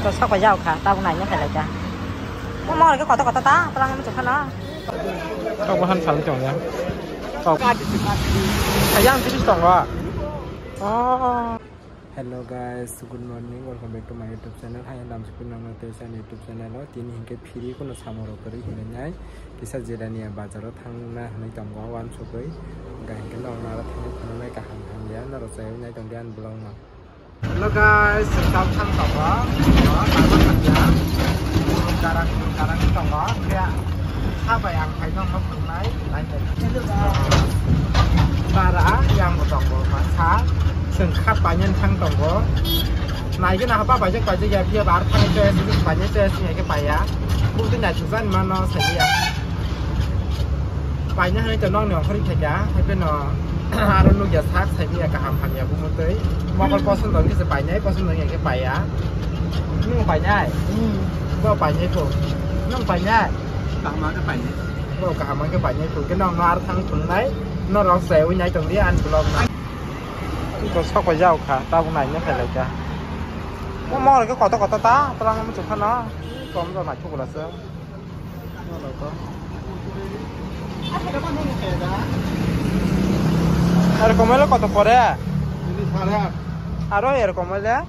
Có sóc vào dao cả, tao này nhá phải là cha. Có mò cái quả tao ta, tao đang chụp khăn nó. Kau bahan saling cong ya. Kau. Ayang sih cong wa. Oh. Hello guys, good morning. Welcome back to my YouTube channel. Hai nam sipun nang tesan YouTube channel lo. Tini hingke phiri kono samoro kori hinai. Kisah jerania bazar thangna hanai tongwa wan sokoi. Ga hingke nang nara thanai ka hang ya naro sai nai tong dian blong na. Hello guys, sedang thang tongwa. Karang tongwa ya. Apa yang kaitong mengenai lain para yang bertonggo masa sengkap banyak tang tonggo naik ke apa banyak ya dia bar tang itu itu banyak itu ke paya mungkin nak cuman mana saja banyak hari jenong nih orang kerja hari peno harus nu jasa saya ke ham ya bu menteri mau kalau kosan dong itu banyak kosan dong ke paya ini banyak gua banyak itu nong banyak Kahama cái bánh ấy, kahama cái bánh ấy, cái nó thằng thùng đấy, nó lọt xèo với nhảy trồng đi ăn belum. Có sóc vào dao cả, tao cũng này nhá phải là cha. Nó mò là cái quả ta, tao đang muốn chụp nó, còn nó phải chụp là sao? Nó là có. Ada kau malah kau tak boleh. Ini salah. Ada ya kau malah.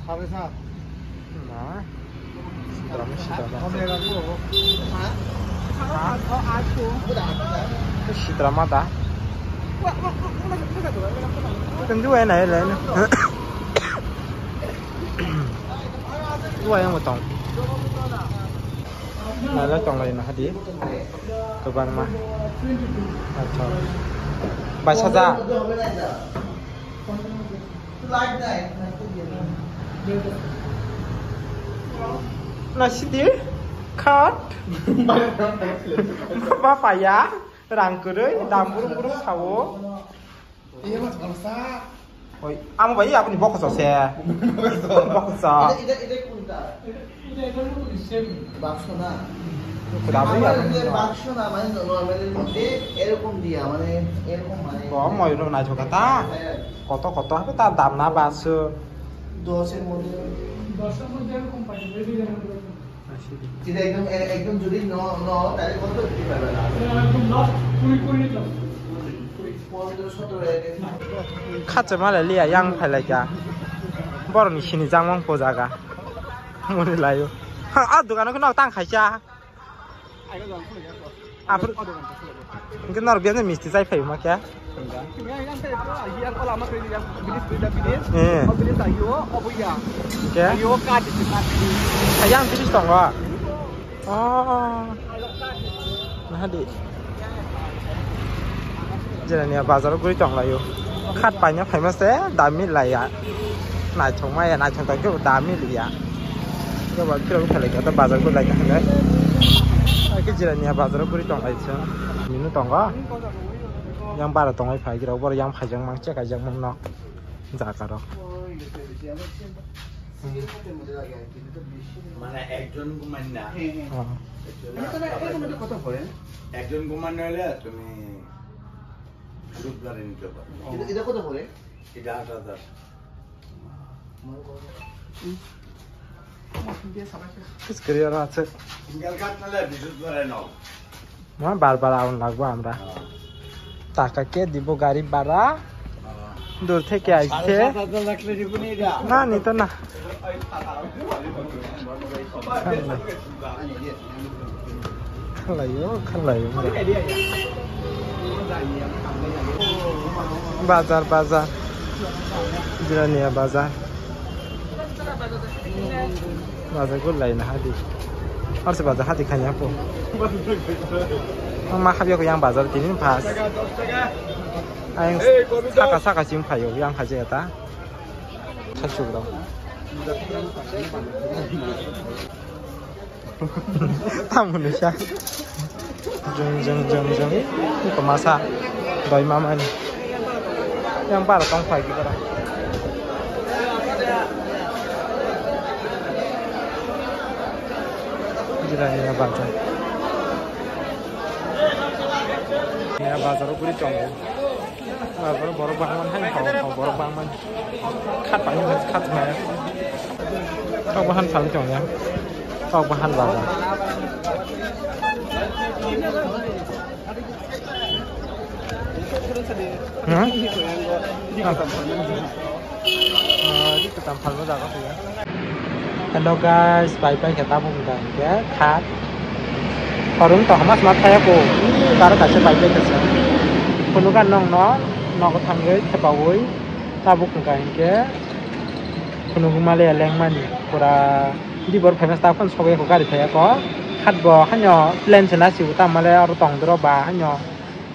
Salah sah. Nah. Cái drama ta cần chú này lại chú em một tổng này là tổng này là hạt đi cơ quan mà bài sao ra là gì đấy cut apa ya rangku deh burung sawo iya mas bangsa oi kamu bayi aku di box saya box saya ini kunta ini kan sistem baksana kenapa ya baksana মানে নরমালের মধ্যে এরকম দিয়া মানে এরকম মানে কম ময়ূর না ঝোকাতা কত কত হবে তার দাম না 10 এর মধ্যে 10 এর মধ্যে এরকম পাই একদম যদি ন তাহলে কত দিতে পারবে না একদম লস 20 নিতে 15-17 খাচ্ছে মালে লিয়া ইয়াং ফাইলাই যা বড় নি সিনি জাংমং পোজাগা মনে লাইও আ দোকানে কোন তাং খাইছা আপর কিন্তু নর বিয়ানে মিষ্টি চাই ফাই মাকে ayang sih tong wa oh nah di jalan ya bazar guri tong la yo khat banyak famous ya dami lah ya nai chong mai nai chong tong ke dami li ya ke ba kira ke lagi atau bazar guri lagi kan ke jalan ya bazar guri tong la itu minu tong wa yang bara tong ai phai kira bor yang phai jang mang che ka jang mang no ja karo মানে একজন ঘুমান না কত পড়ে একজন ঘুমান হলে তুমি গ্রুপ গাড়ি নিতে পারো এটা কত পড়ে এটা 8000 কিস করিয়া আছে সিঙ্গেল কাট নালে বিদ্যুৎ ধরে নাও না বারবার আউন লাগবো আমরা টাকা কে দিব গাড়ি ভাড়া দূর থেকে আসছে না নিত না খালাই বাজার জিরানিয়া বাজার গুলাই না হাদি আর সে বাজার হাদি খাইয়া পো মা খাবিয়া কো yang বাজার তিন pass Ayang saka simpai yo yang haja ta. Kasih dong. Tamu Indonesia. Jeng. Ini pemasak. Doi mama ini. Yang bar tong pai gitu lah. Jalan bazar. Ini bazar guri tong. Baru baru bangun hai kau baru bangun kat banyak kat banyak Kau bahan paling cong ya. Kau bahan berapa? Itu tampal lo dah kau ya. Hello guys, bye-bye kita bukan ya, cut. Orang toh mas mata ya ko, baru kasih bye-bye kasih. Penukan nong ko tangge cepawoi, tabuk bukan ya. Penunggu Malaysia lengman, pura di bawah famous tahun soalnya ko kari saya ko, cut bo hanya plan senasi utama Malaysia orang tong droba hanya.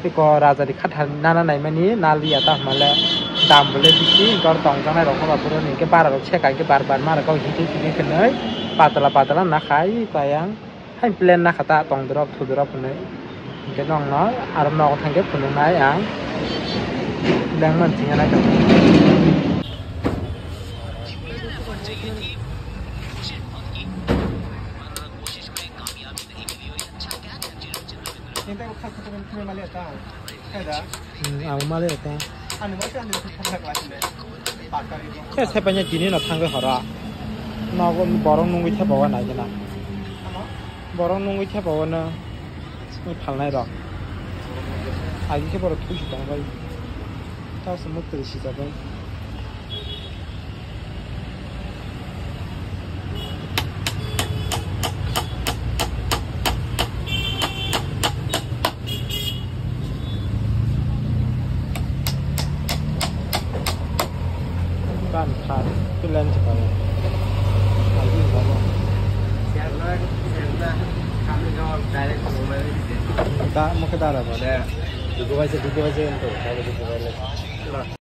Iko raja di kat nana nai mani nali atah male dam boleh bisi kor tong jangan rokok lapor ni ke para rok cek ke bar mana kau hiti kenai patala nak kai kayang hai plan nak kata tong drop tu drop kenai ke nong aram nong tangke punung nai yang lang man tinggal nak Kita bukan kita Malaysia, ada. Aku Malaysia. Anu macam anu kita kelas ni. Pakar itu. Saya sebenarnya jenis nak tangga hara. Nak borong nunggu saya bawa naik na. Borong nunggu saya bawa na. Ini palai dah. Aji saya baru tujuh tahun lagi. Tahu semua terisi jadi. Banขาดขึ้นแรงจังเลยไอ้ยิ่งเขาเสียเลยทำให้เขาได้ของมันได้มันก็ได้แล้วเนี่ยดูก็ว่าจะดูก็ว่าจะตัวได้ดูก็ว่าเลย